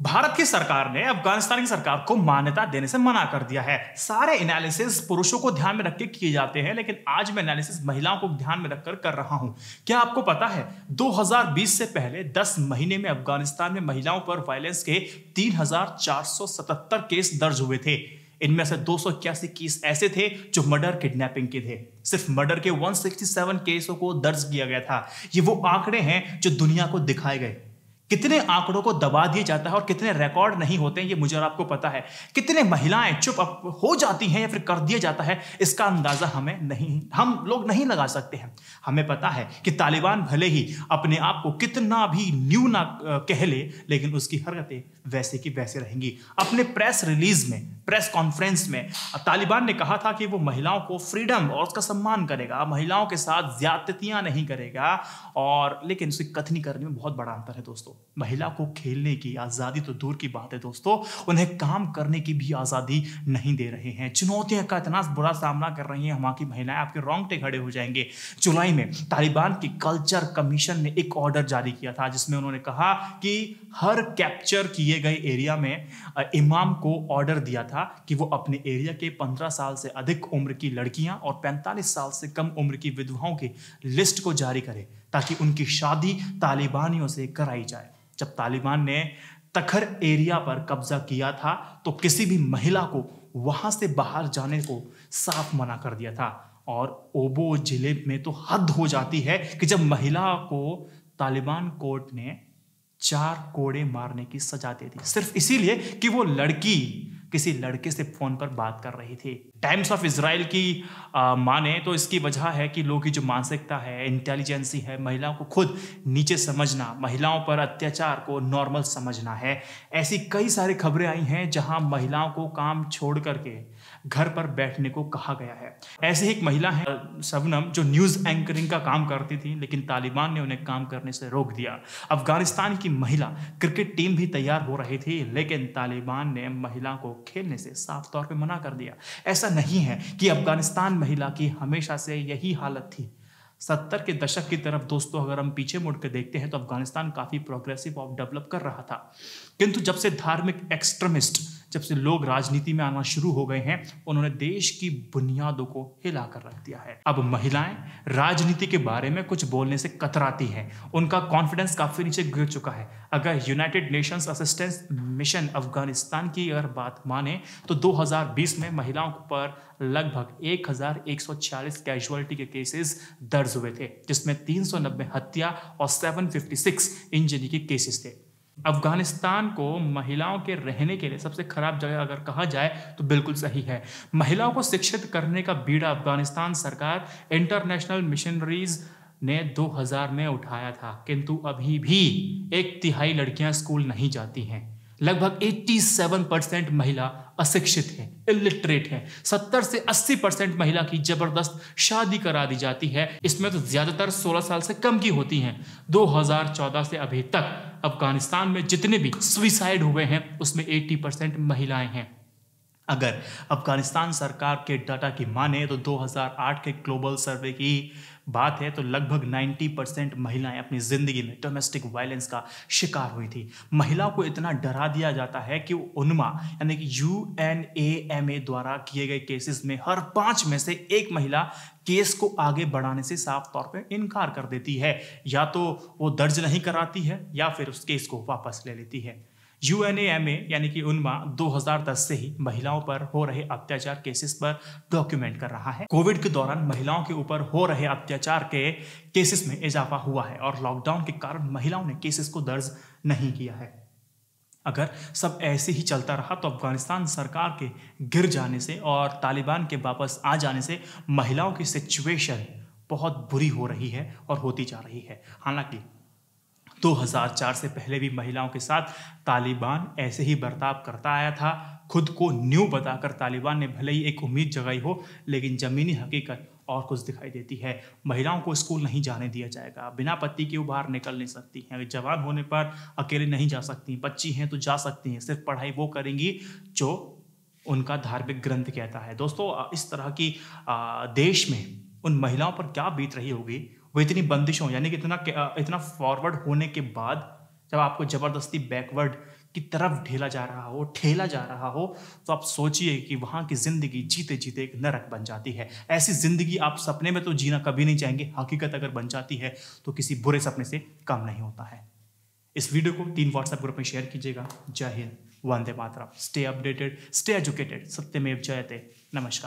भारत की सरकार ने अफगानिस्तान की सरकार को मान्यता देने से मना कर दिया है। सारे एनालिसिस पुरुषों को ध्यान में रख के किए जाते हैं, लेकिन आज मैं एनालिसिस महिलाओं को ध्यान में रखकर कर रहा हूं। क्या आपको पता है 2020 से पहले 10 महीने में अफगानिस्तान में महिलाओं पर वायलेंस के 3477 केस दर्ज हुए थे। इनमें से 281 केस ऐसे थे जो मर्डर किडनैपिंग के थे। सिर्फ मर्डर के 167 केसों को दर्ज किया गया था। ये वो आंकड़े हैं जो दुनिया को दिखाए गए। कितने आंकड़ों को दबा दिया जाता है और कितने रिकॉर्ड नहीं होते हैं, ये मुझे और आपको पता है। कितने महिलाएं चुप हो जाती हैं या फिर कर दिया जाता है, इसका अंदाजा हम लोग नहीं लगा सकते हैं। हमें पता है कि तालिबान भले ही अपने आप को कितना भी न्यू ना कह ले, लेकिन उसकी हरकतें वैसे की वैसे रहेंगी। अपने प्रेस रिलीज में, प्रेस कॉन्फ्रेंस में तालिबान ने कहा था कि वो महिलाओं को फ्रीडम और उसका सम्मान करेगा, महिलाओं के साथ ज्यादतियां नहीं करेगा, और लेकिन उसकी कथनी करने में बहुत बड़ा अंतर है दोस्तों। महिला को खेलने की आजादी तो दूर की बात है दोस्तों, उन्हें काम करने की भी आजादी नहीं दे रहे हैं। चुनौतियों का इतना बुरा सामना कर रही हैं वहां की महिलाएं, आपके रोंगटे खड़े हो जाएंगे। जुलाई में तालिबान की कल्चर कमीशन ने एक ऑर्डर जारी किया था, जिसमें उन्होंने कहा कि हर कैप्चर किए गए एरिया में इमाम को ऑर्डर दिया था कि वो अपने एरिया के 15 साल से अधिक उम्र की लड़कियां और 45 साल से कम उम्र की विधवाओं की लिस्ट को जारी करे, ताकि उनकी शादी तालिबानियों से कराई जाए। जब तालिबान ने तखर एरिया पर कब्जा किया था तो किसी भी महिला को वहां से बाहर जाने को साफ मना कर दिया था। और ओबो जिले में तो हद हो जाती है कि जब महिला को तालिबान कोर्ट ने 4 कोड़े मारने की सजा दे दी, सिर्फ इसीलिए कि वो लड़की किसी लड़के से फोन पर बात कर रही थी। टाइम्स ऑफ इजराइल की माने तो इसकी वजह है कि लोगों की जो मानसिकता है, इंटेलिजेंसी है, महिलाओं को खुद नीचे समझना, महिलाओं पर अत्याचार को नॉर्मल समझना है। ऐसी कई सारी खबरें आई हैं जहां महिलाओं को काम छोड़ करके घर पर बैठने को कहा गया है। ऐसी एक महिला है शबनम, जो न्यूज एंकरिंग का काम करती थी, लेकिन तालिबान ने उन्हें काम करने से रोक दिया। अफगानिस्तान की महिला क्रिकेट टीम भी तैयार हो रही थी, लेकिन तालिबान ने महिला को खेलने से साफ तौर पे मना कर दिया। ऐसा नहीं है कि अफगानिस्तान महिला की हमेशा से यही हालत थी। 70 के दशक की तरफ दोस्तों अगर हम पीछे मुड़ के देखते हैं तो अफगानिस्तान काफी प्रोग्रेसिव और डेवलप कर रहा था, किंतु जब से धार्मिक एक्सट्रीमिस्ट, जब से लोग राजनीति में आना शुरू हो गए हैं, उन्होंने देश की बुनियादों को हिला कर रख दिया है। अब महिलाएं राजनीति के बारे में कुछ बोलने से कतराती हैं, उनका कॉन्फिडेंस काफी नीचे गिर चुका है। अगर United Nations assistance mission Afghanistan की अगर बात माने तो 2020 में महिलाओं पर लगभग 1146 कैजुअलिटी के केसेस दर्ज हुए थे, जिसमें 390 हत्या और 756 इंजरी के केसेस थे। अफगानिस्तान को महिलाओं के रहने के लिए सबसे खराब जगह अगर कहा जाए तो बिल्कुल सही है। महिलाओं को शिक्षित करने का बीड़ा अफगानिस्तान सरकार इंटरनेशनल मिशनरीज ने 2000 में उठाया था, किंतु अभी भी 1/3 लड़कियां स्कूल नहीं जाती हैं। लगभग 87% महिला अशिक्षित है, इलिटरेट है। 70 से 80% महिला की जबरदस्त शादी करा दी जाती है। इसमें तो ज्यादातर 16 साल से कम की होती हैं। 2014 से अभी तक अफगानिस्तान में जितने भी सुसाइड हुए हैं उसमें 80% महिलाएं हैं। अगर अफगानिस्तान सरकार के डाटा की माने तो 2008 के ग्लोबल सर्वे की बात है तो लगभग 90% महिलाएं अपनी जिंदगी में डोमेस्टिक वायलेंस का शिकार हुई थी। महिलाओं को इतना डरा दिया जाता है कि उन्मा यानी कि UNAMA द्वारा किए गए केसेस में हर 5 में से 1 महिला केस को आगे बढ़ाने से साफ तौर पे इनकार कर देती है। या तो वो दर्ज नहीं कराती है या फिर उस केस को वापस ले लेती है। UNAMA यानी कि उन्मा 2010 से ही महिलाओं पर हो रहे अत्याचार केसेस पर डॉक्यूमेंट कर रहा है। कोविड के दौरान महिलाओं के ऊपर हो रहे अत्याचार के केसेस में इजाफा हुआ है और लॉकडाउन के कारण महिलाओं ने केसेस को दर्ज नहीं किया है। अगर सब ऐसे ही चलता रहा तो अफगानिस्तान सरकार के गिर जाने से और तालिबान के वापस आ जाने से महिलाओं की सिचुएशन बहुत बुरी हो रही है और होती जा रही है। हालांकि 2004 से पहले भी महिलाओं के साथ तालिबान ऐसे ही बर्ताव करता आया था। खुद को न्यू बताकर तालिबान ने भले ही एक उम्मीद जगाई हो, लेकिन जमीनी हकीकत और कुछ दिखाई देती है। महिलाओं को स्कूल नहीं जाने दिया जाएगा, बिना पति के वो बाहर निकल नहीं सकती हैं, जवान होने पर अकेले नहीं जा सकती, बच्ची हैं तो जा सकती हैं, सिर्फ पढ़ाई वो करेंगी जो उनका धार्मिक ग्रंथ कहता है। दोस्तों इस तरह की देश में उन महिलाओं पर क्या बीत रही होगी, वो इतनी बंदिशों यानी कि इतना फॉरवर्ड होने के बाद जब आपको जबरदस्ती बैकवर्ड की तरफ ढेला जा रहा हो, ठेला जा रहा हो, तो आप सोचिए कि वहां की जिंदगी जीते जीते एक नरक बन जाती है। ऐसी जिंदगी आप सपने में तो जीना कभी नहीं चाहेंगे, हकीकत अगर बन जाती है तो किसी बुरे सपने से कम नहीं होता है। इस वीडियो को 3 व्हाट्सएप ग्रुप में शेयर कीजिएगा। जय Hind, Vande Mataram. Stay updated, stay educated, सत्यमेव जयते। नमस्कार।